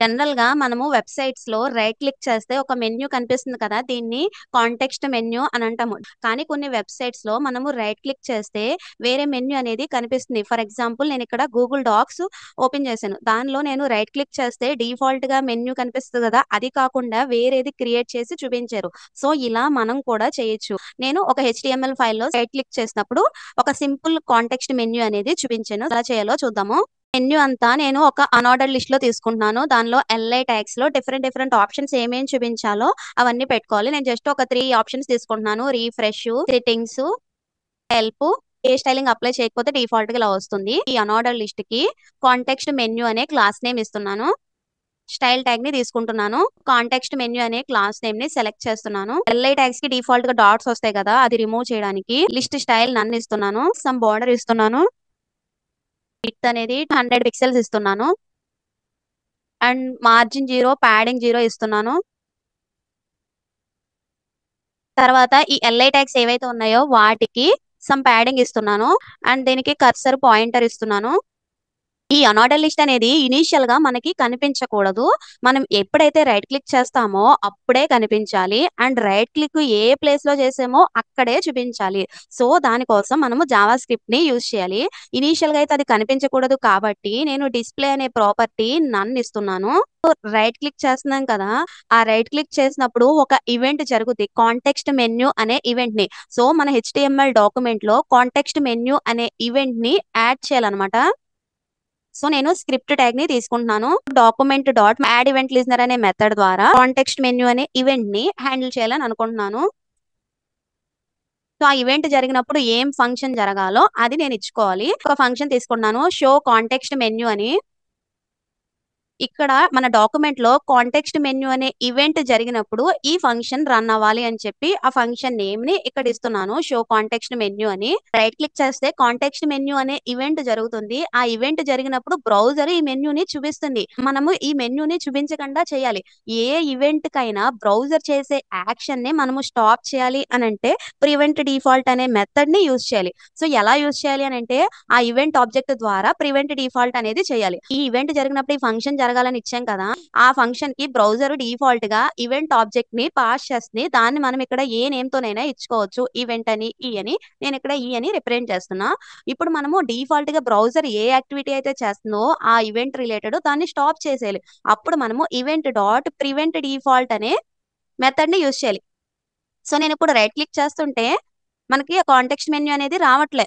General గా మనము websites లో రైట్ క్లిక్ చేస్తే ఒక మెన్యూ కనిపిస్తుంది కదా, దీన్ని కాంటెక్స్ట్ మెన్యూ అని అంటాము. కానీ కొన్ని వెబ్సైట్స్ లో మనము రైట్ క్లిక్ చేస్తే వేరే మెన్యూ అనేది కనిపిస్తుంది. ఫర్ ఎగ్జాంపుల్ నేను ఇక్కడ గూగుల్ డాక్స్ ఓపెన్ చేశాను, దానిలో నేను రైట్ క్లిక్ చేస్తే డిఫాల్ట్ గా మెన్యూ కనిపిస్తుంది కదా, అది కాకుండా వేరేది క్రియేట్ చేసి చూపించారు. సో ఇలా మనం కూడా చేయొచ్చు. నేను ఒక HTML ఫైల్లో రైట్ క్లిక్ చేసినప్పుడు ఒక సింపుల్ కాంటెక్స్ట్ మెన్యూ అనేది చూపించాను. ఎలా చేయాలో చూద్దాము. మెన్యూ అంతా నేను ఒక అన్ఆర్డర్ లిస్ట్ లో తీసుకుంటున్నాను. దానిలో LI ట్యాగ్స్ లో డిఫరెంట్ ఆప్షన్స్ ఏమేమి చూపించాలో అవన్నీ పెట్టుకోవాలి. నేను జస్ట్ ఒక 3 ఆప్షన్స్ తీసుకుంటున్నాను. Refresh, settings, help. ఏ స్టైలింగ్ అప్లై చేయకపోతే డిఫాల్ట్ గా ఇలా వస్తుంది. ఈ అన్ఆర్డర్ లిస్ట్ కి కాంటెక్స్ట్ మెన్యూ అనే క్లాస్ నేమ్ ఇస్తున్నాను. స్టైల్ ట్యాగ్ ని తీసుకుంటున్నాను. కాంటెక్స్ట్ మెన్యూ అనే క్లాస్ నేమ్ ని సెలెక్ట్ చేస్తున్నాను. LI ట్యాగ్స్ కి డిఫాల్ట్ గా డాట్స్ వస్తాయి కదా, అది రిమూవ్ చేయడానికి లిస్ట్ స్టైల్ నన్ను ఇస్తున్నాను. సమ్ బార్డర్ ఇస్తున్నాను. విడ్త్ అనేది 100 పిక్సెల్స్ ఇస్తున్నాను. అండ్ మార్జిన్ 0, ప్యాడింగ్ 0 ఇస్తున్నాను. తర్వాత ఈ LI ట్యాగ్స్ ఏవైతే ఉన్నాయో వాటికి సమ్ ప్యాడింగ్ ఇస్తున్నాను. అండ్ దీనికి కర్సర్ పాయింటర్ ఇస్తున్నాను. ఈ అన్ఆర్డర్ లిస్ట్ అనేది ఇనీషియల్ గా మనకి కనిపించకూడదు. మనం ఎప్పుడైతే రైట్ క్లిక్ చేస్తామో అప్పుడే కనిపించాలి. And right click A place లో చేసామో అక్కడే చూపించాలి. సో దానికోసం మనము జావా స్క్రిప్ట్ ని యూజ్ చేయాలి. ఇనీషియల్ గా అయితే అది కనిపించకూడదు కాబట్టి నేను డిస్ప్లే అనే ప్రాపర్టీ నన్ను ఇస్తున్నాను. రైట్ క్లిక్ చేస్తున్నాం కదా, ఆ రైట్ క్లిక్ చేసినప్పుడు ఒక ఈవెంట్ జరుగుతుంది, కాంటెక్స్ట్ మెన్యూ అనే ఈవెంట్ ని. సో మన HTML డాక్యుమెంట్ లో కాంటెక్స్ట్ మెన్యూ అనే ఈవెంట్ ని యాడ్ చేయాలన్నమాట. సో నేను స్క్రిప్ట్ ట్యాగ్ ని తీసుకుంటున్నాను. Document dot add event listener అనే మెథడ్ ద్వారా కాంటెక్స్ట్ మెన్యూ అనే ఈవెంట్ ని హ్యాండిల్ చేయాలని అనుకుంటున్నాను. సో ఆ ఈవెంట్ జరిగినప్పుడు ఏం ఫంక్షన్ జరగాలో అది నేను ఇచ్చుకోవాలి. ఒక ఫంక్షన్ తీసుకున్నాను, షో కాంటెక్స్ట్ మెన్యూ అని. ఇక్కడ మన డాక్యుమెంట్ లో కాంటెక్స్ట్ మెన్యూ అనే ఈవెంట్ జరిగినప్పుడు ఈ ఫంక్షన్ రన్ అవ్వాలి అని చెప్పి ఆ ఫంక్షన్ నేమ్ ని ఇక్కడ ఇస్తున్నాను, షో కాంటెక్స్ట్ మెన్యూ అని. రైట్ క్లిక్ చేస్తే కాంటెక్స్ట్ మెన్యూ అనే ఈవెంట్ జరుగుతుంది. ఆ ఈవెంట్ జరిగినప్పుడు బ్రౌజర్ ఈ మెన్యూని చూపిస్తుంది. మనము ఈ మెన్యూని చూపించకుండా చేయాలి. ఏ ఈవెంట్ కైనా బ్రౌజర్ చేసే యాక్షన్ ని మనము స్టాప్ చేయాలి అని అంటే ప్రివెంట్ డిఫాల్ట్ అనే మెథడ్ ని యూజ్ చేయాలి. సో ఎలా యూజ్ చేయాలి అని అంటే ఆ ఈవెంట్ ఆబ్జెక్ట్ ద్వారా ప్రివెంట్ డిఫాల్ట్ అనేది చేయాలి. ఈ ఈవెంట్ జరిగినప్పుడు ఈ ఫంక్షన్ జరగాలని ఇచ్చాం కదా, ఆ ఫంక్షన్ కి బ్రౌజర్ డిఫాల్ట్ గా ఈవెంట్ ఆబ్జెక్ట్ ని పాస్ చేస్తుంది. దాన్ని మనం ఇక్కడ ఏ నేమ్ తోనైనా ఇచ్చుకోవచ్చు, ఈవెంట్ అని, ఈ అని. నేను ఇక్కడ ఈ అని రిప్రజెంట్ చేస్తున్నా. ఇప్పుడు మనము డిఫాల్ట్ గా బ్రౌజర్ ఏ యాక్టివిటీ అయితే చేస్తుందో ఆ ఈవెంట్ రిలేటెడ్ దాన్ని స్టాప్ చేసేయాలి. అప్పుడు మనము ఈవెంట్ డాట్ ప్రివెంట్ డిఫాల్ట్ అనే మెథడ్ ని యూజ్ చేయాలి. సో నేను ఇప్పుడు రైట్ క్లిక్ చేస్తుంటే మనకి ఆ కాంటెక్స్ట్ మెన్యూ అనేది రావట్లే.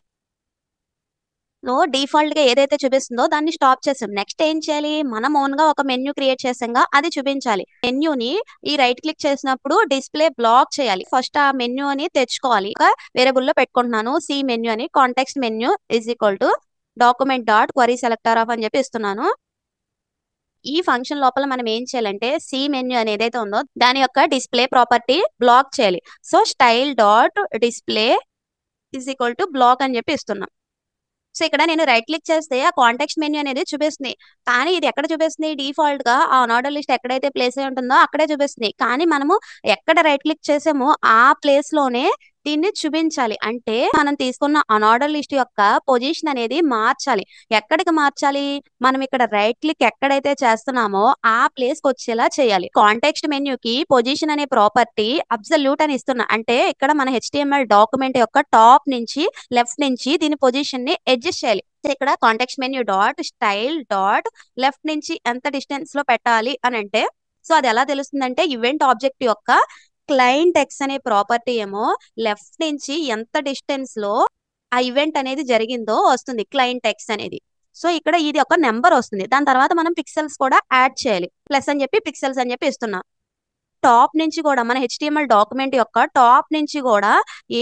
సో డిఫాల్ట్ గా ఏదైతే చూపిస్తుందో దాన్ని స్టాప్ చేసాం. నెక్స్ట్ ఏం చేయాలి, మనం ఓన్ గా ఒక మెన్యూ క్రియేట్ చేసాంగా, అది చూపించాలి. మెన్యూని ఈ రైట్ క్లిక్ చేసినప్పుడు డిస్ప్లే బ్లాక్ చేయాలి. ఫస్ట్ ఆ మెన్యూ అని తెచ్చుకోవాలి. ఒక వేరియబుల్ లో పెట్టుకుంటున్నాను, సి మెన్యూ అని. Context menu is equal to document dot query selector of అని చెప్పి ఇస్తున్నాను. ఈ ఫంక్షన్ లోపల మనం ఏం చేయాలంటే సి మెన్యూ అని ఏదైతే ఉందో దాని యొక్క డిస్ప్లే ప్రాపర్టీ బ్లాక్ చేయాలి. So style dot display is equal to block అని చెప్పి ఇస్తున్నాం. సో ఇక్కడ నేను రైట్ క్లిక్ చేస్తే ఆ కాంటెక్స్ట్ మెన్యూ అనేది చూపిస్తుంది. కానీ ఇది ఎక్కడ చూపిస్తుంది, డిఫాల్ట్ గా ఆ అన్ఆర్డర్ లిస్ట్ ఎక్కడైతే ప్లేస్ అయి ఉంటుందో అక్కడే చూపిస్తుంది. కానీ మనము ఎక్కడ రైట్ క్లిక్ చేసామో ఆ ప్లేస్ లోనే దీన్ని చూపించాలి. అంటే మనం తీసుకున్న అన్ఆర్డర్ లిస్ట్ యొక్క పొజిషన్ అనేది మార్చాలి. ఎక్కడికి మార్చాలి, మనం ఇక్కడ రైట్ క్లిక్ ఎక్కడైతే చేస్తున్నామో ఆ ప్లేస్ కి వచ్చేలా చేయాలి. కాంటెక్స్ట్ మెన్యూకి పొజిషన్ అనే ప్రాపర్టీ అబ్సల్యూట్ అని ఇస్తున్నా. అంటే ఇక్కడ మన HTML డాక్యుమెంట్ యొక్క టాప్ నుంచి లెఫ్ట్ నుంచి దీని పొజిషన్ ని అడ్జస్ట్ చేయాలి. ఇక్కడ context menu dot style dot left నుంచి ఎంత డిస్టెన్స్ లో పెట్టాలి అని అంటే, సో అది ఎలా తెలుస్తుందంటే ఈవెంట్ ఆబ్జెక్ట్ యొక్క క్లయింట్ ఎక్స్ అనే ప్రాపర్టీ ఏమో లెఫ్ట్ నుంచి ఎంత డిస్టెన్స్ లో ఆ ఈవెంట్ అనేది జరిగిందో వస్తుంది, క్లయింట్ ఎక్స్ అనేది. సో ఇక్కడ ఇది ఒక నెంబర్ వస్తుంది. దాని తర్వాత మనం పిక్సెల్స్ కూడా యాడ్ చేయాలి. ప్లస్ అని చెప్పి పిక్సెల్స్ అని చెప్పి ఇస్తున్నా. టాప్ నుంచి కూడా మన HTML డాక్యుమెంట్ యొక్క టాప్ నుంచి కూడా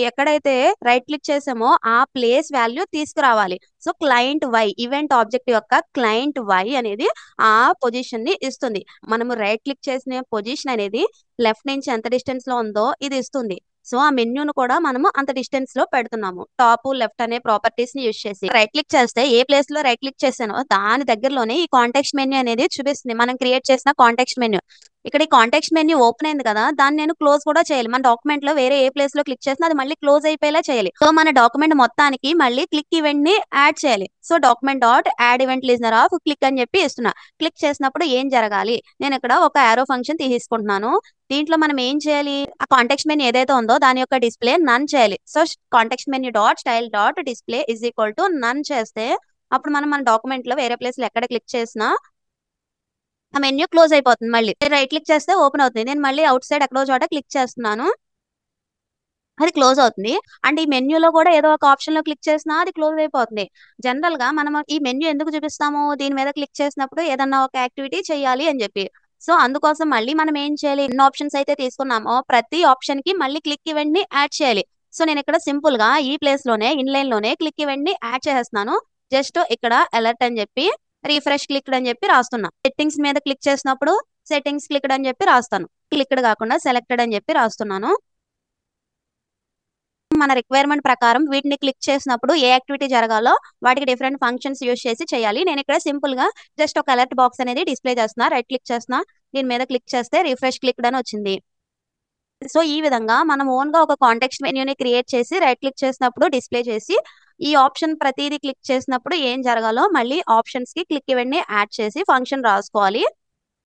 ఎక్కడైతే రైట్ క్లిక్ చేసామో ఆ ప్లేస్ వాల్యూ తీసుకురావాలి. So client Y, event object యొక్క క్లయింట్ వై అనేది ఆ పొజిషన్ ని ఇస్తుంది. మనము రైట్ క్లిక్ చేసిన పొజిషన్ అనేది లెఫ్ట్ నుంచి ఎంత డిస్టెన్స్ లో ఉందో ఇది ఇస్తుంది. సో ఆ మెన్యూను కూడా మనము అంత డిస్టెన్స్ లో పెడుతున్నాము, టాప్ లెఫ్ట్ అనే ప్రాపర్టీస్ ని యూజ్ చేసి. రైట్ క్లిక్ చేస్తే ఏ ప్లేస్ లో రైట్ క్లిక్ చేసానో దాని దగ్గరలోనే ఈ కాంటెక్స్ట్ మెన్యూ అనేది చూపిస్తుంది, మనం క్రియేట్ చేసిన కాంటెక్స్ట్ మెన్యూ. ఇక్కడ ఈ కాంటెక్స్ట్ మెన్యూ ఓపెన్ అయింది కదా, దాన్ని నేను క్లోజ్ కూడా చేయాలి. మన డాక్యుమెంట్ లో వేరే ఏ ప్లేస్ లో క్లిక్ చేసినా అది మళ్ళీ క్లోజ్ అయిపోయేలా చేయాలి. సో మన డాక్యుమెంట్ మొత్తానికి మళ్ళీ క్లిక్ ఈవెంట్ ని యాడ్ చేయాలి. So document dot add event listener of click అని చెప్పి ఇస్తున్నా. క్లిక్ చేసినప్పుడు ఏం జరగాలి, నేను ఇక్కడ ఒక యారో ఫంక్షన్ తీసుకుంటున్నాను. దీంట్లో మనం ఏం చేయాలి, ఆ కాంటెక్స్ట్ మెన్యూ ఏదైతే ఉందో దాని యొక్క డిస్ప్లే నన్ చేయాలి. So context menu dot style dot display is equal to none చేస్తే అప్పుడు మనం మన డాక్యుమెంట్ లో వేరే ప్లేస్ లో ఎక్కడ క్లిక్ చేసినా ఆ మెన్యూ క్లోజ్ అయిపోతుంది. మళ్ళీ రైట్ క్లిక్ చేస్తే ఓపెన్ అవుతుంది. నేను మళ్ళీ అవుట్ సైడ్ ఎక్కడో చోట క్లిక్ చేస్తున్నాను, అది క్లోజ్ అవుతుంది. అండ్ ఈ మెన్యూలో కూడా ఏదో ఒక ఆప్షన్ లో క్లిక్ చేసినా అది క్లోజ్ అయిపోతుంది. జనరల్ గా మనం ఈ మెన్యూ ఎందుకు చూపిస్తాము, దీని మీద క్లిక్ చేసినప్పుడు ఏదన్నా ఒక యాక్టివిటీ చేయాలి అని చెప్పి. సో అందుకోసం మళ్ళీ మనం ఏం చేయాలి, ఎన్ని ఆప్షన్స్ అయితే తీసుకున్నామో ప్రతి ఆప్షన్ కి మళ్ళీ క్లిక్ ఈవెంట్ ని యాడ్ చేయాలి. సో నేను ఇక్కడ సింపుల్ గా ఈ ప్లేస్ లోనే ఇన్లైన్ లోనే క్లిక్ ఈవెంట్ ని యాడ్ చేసేస్తున్నాను. జస్ట్ ఇక్కడ అలర్ట్ అని చెప్పి రిఫ్రెష్ క్లిక్డ్ అని చెప్పి రాస్తున్నా. సెట్టింగ్స్ మీద క్లిక్ చేసినప్పుడు సెట్టింగ్స్ క్లిక్డ్ అని చెప్పి రాస్తాను. క్లిక్డ్ కాకుండా సెలెక్టెడ్ అని చెప్పి రాస్తున్నాను. మన రిక్వైర్మెంట్ ప్రకారం వీటిని క్లిక్ చేసినప్పుడు ఏ యాక్టివిటీ జరగాలో వాటికి డిఫరెంట్ ఫంక్షన్స్ యూస్ చేసి చేయాలి. నేను ఇక్కడ సింపుల్ గా జస్ట్ ఒక అలర్ట్ బాక్స్ అనేది డిస్ప్లే చేస్తున్నా. రైట్ క్లిక్ చేస్తున్నా, దీని మీద క్లిక్ చేస్తే రిఫ్రెష్ క్లిక్డ్ అని వచ్చింది. సో ఈ విధంగా మనం ఓన్ గా ఒక కాంటెక్స్ట్ మెన్యూని క్రియేట్ చేసి రైట్ క్లిక్ చేసినప్పుడు డిస్ప్లే చేసి ఈ ఆప్షన్ ప్రతిదీ క్లిక్ చేసినప్పుడు ఏం జరగాలో మళ్ళీ ఆప్షన్స్ కి క్లిక్ ఈవెంట్ ని యాడ్ చేసి ఫంక్షన్ రాసుకోవాలి.